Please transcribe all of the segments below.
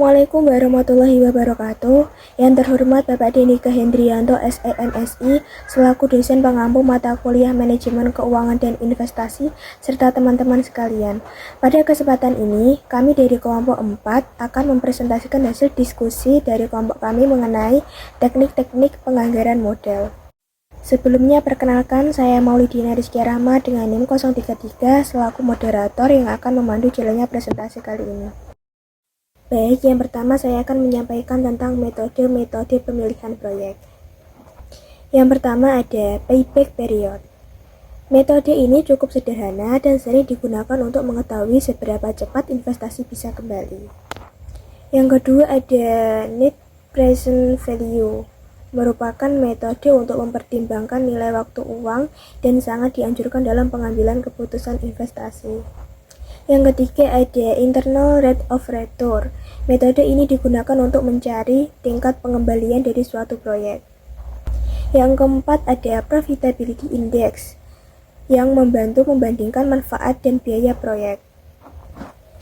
Assalamualaikum warahmatullahi wabarakatuh. Yang terhormat Bapak Denika Hendrianto SEMSI selaku dosen pengampu mata kuliah Manajemen Keuangan dan Investasi serta teman-teman sekalian. Pada kesempatan ini, kami dari kelompok 4 akan mempresentasikan hasil diskusi dari kelompok kami mengenai teknik-teknik penganggaran modal. Sebelumnya perkenalkan, saya Maulidina Rizky Rahma dengan NIM 033 selaku moderator yang akan memandu jalannya presentasi kali ini. Baik, yang pertama saya akan menyampaikan tentang metode-metode pemilihan proyek. Yang pertama ada payback period. Metode ini cukup sederhana dan sering digunakan untuk mengetahui seberapa cepat investasi bisa kembali. Yang kedua ada net present value, merupakan metode untuk mempertimbangkan nilai waktu uang dan sangat dianjurkan dalam pengambilan keputusan investasi. Yang ketiga ada internal rate of return. Metode ini digunakan untuk mencari tingkat pengembalian dari suatu proyek. Yang keempat ada profitability index yang membantu membandingkan manfaat dan biaya proyek.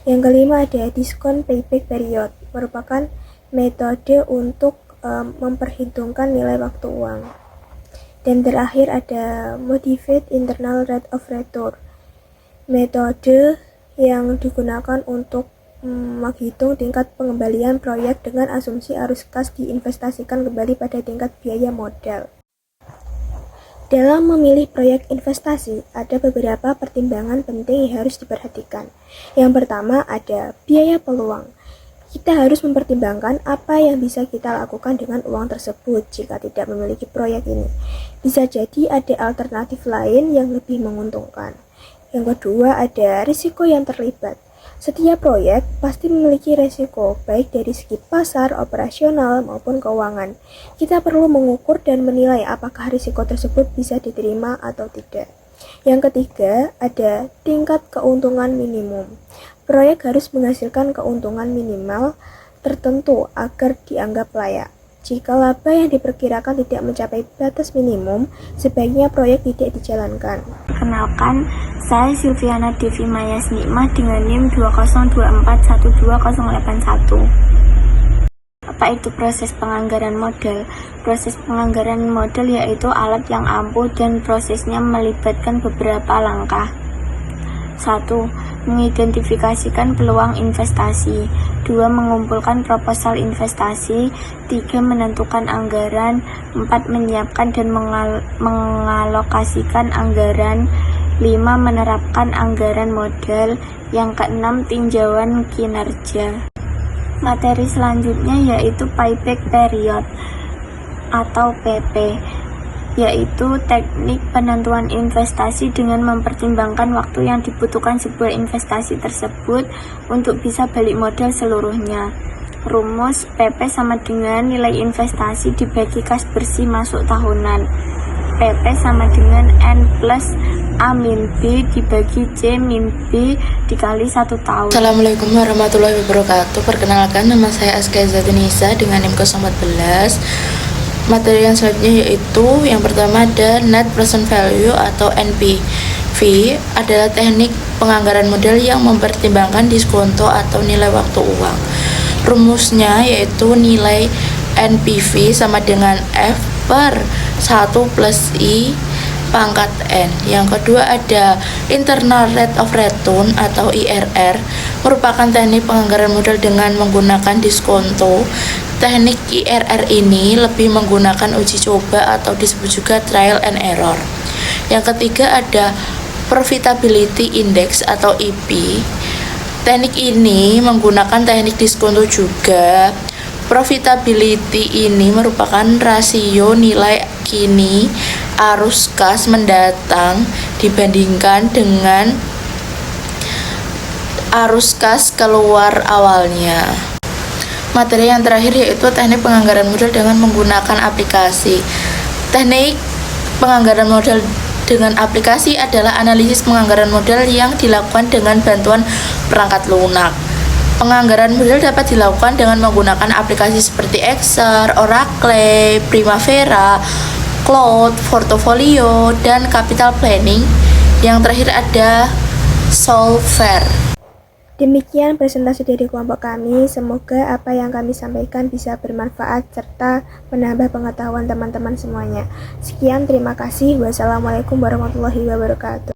Yang kelima ada discount payback period, merupakan metode untuk memperhitungkan nilai waktu uang. Dan terakhir ada modified internal rate of return, metode yang digunakan untuk menghitung tingkat pengembalian proyek dengan asumsi arus kas diinvestasikan kembali pada tingkat biaya modal. Dalam memilih proyek investasi, ada beberapa pertimbangan penting yang harus diperhatikan. Yang pertama ada biaya peluang. Kita harus mempertimbangkan apa yang bisa kita lakukan dengan uang tersebut jika tidak memiliki proyek ini. Bisa jadi ada alternatif lain yang lebih menguntungkan. Yang kedua ada risiko yang terlibat. Setiap proyek pasti memiliki risiko, baik dari segi pasar, operasional, maupun keuangan. Kita perlu mengukur dan menilai apakah risiko tersebut bisa diterima atau tidak. Yang ketiga ada tingkat keuntungan minimum. Proyek harus menghasilkan keuntungan minimal tertentu agar dianggap layak. Jika laba yang diperkirakan tidak mencapai batas minimum, sebaiknya proyek tidak dijalankan. Perkenalkan, saya Silviana Devi Mayas Nikmah dengan NIM 202412081. Apa itu proses penganggaran modal? Proses penganggaran modal yaitu alat yang ampuh dan prosesnya melibatkan beberapa langkah. 1. Mengidentifikasikan peluang investasi. 2. Mengumpulkan proposal investasi. 3. Menentukan anggaran. 4. Menyiapkan dan mengalokasikan anggaran. 5. Menerapkan anggaran modal. Yang keenam, tinjauan kinerja. Materi selanjutnya yaitu payback period atau PP, yaitu teknik penentuan investasi dengan mempertimbangkan waktu yang dibutuhkan sebuah investasi tersebut untuk bisa balik modal seluruhnya. Rumus PP sama dengan nilai investasi dibagi kas bersih masuk tahunan. PP sama dengan N plus A min B dibagi C min B dikali 1 tahun. Assalamualaikum warahmatullahi wabarakatuh. Perkenalkan, nama saya Aska Zatunisa dengan NIM 014. Materi yang selanjutnya yaitu yang pertama ada net present value atau NPV, adalah teknik penganggaran modal yang mempertimbangkan diskonto atau nilai waktu uang. Rumusnya yaitu nilai NPV sama dengan F per 1 plus I pangkat N. Yang kedua ada internal rate of return atau IRR, merupakan teknik penganggaran modal dengan menggunakan diskonto. Teknik IRR ini lebih menggunakan uji coba atau disebut juga trial and error. Yang ketiga ada profitability index atau IP. Teknik ini menggunakan teknik diskonto juga. Profitability ini merupakan rasio nilai kini arus kas mendatang dibandingkan dengan arus kas keluar awalnya. Materi yang terakhir yaitu teknik penganggaran modal dengan menggunakan aplikasi. Teknik penganggaran modal dengan aplikasi adalah analisis penganggaran modal yang dilakukan dengan bantuan perangkat lunak. Penganggaran modal dapat dilakukan dengan menggunakan aplikasi seperti Excel, Oracle, Primavera, Cloud, Portfolio, dan Capital Planning. Yang terakhir ada Solver. Demikian presentasi dari kelompok kami. Semoga apa yang kami sampaikan bisa bermanfaat serta menambah pengetahuan teman-teman semuanya. Sekian, terima kasih. Wassalamualaikum warahmatullahi wabarakatuh.